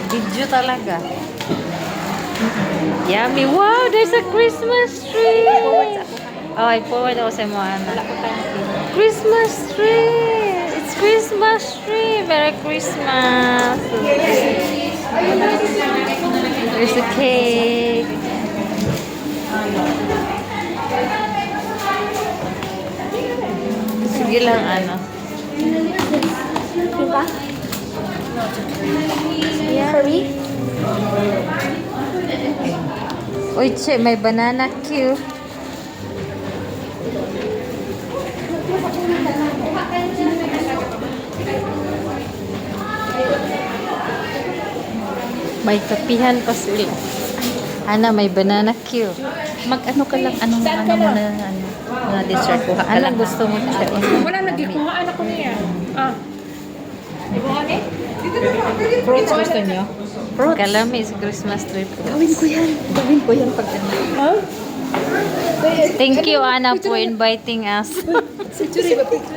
Video talaga. Yummy. Wow, there's a Christmas tree. Oh, I forward ako sa mga anak. Christmas tree. It's Christmas tree. Merry Christmas. There's a cake. Sige lang, ano. Diba? Yeah. For me? Uy, che, may banana cue. May kapihan pa sila. Ana, may banana cue. Mag-ano ka lang, ano na dessert ko. Ano gusto mo, che? Wala nagkikuha anak ko niya. Ah. Fruits gusto niyo? Kalami is Christmas tree. Gawin ko yan. Gawin ko yan pag ano. Huh? Thank you, Ana, for inviting us.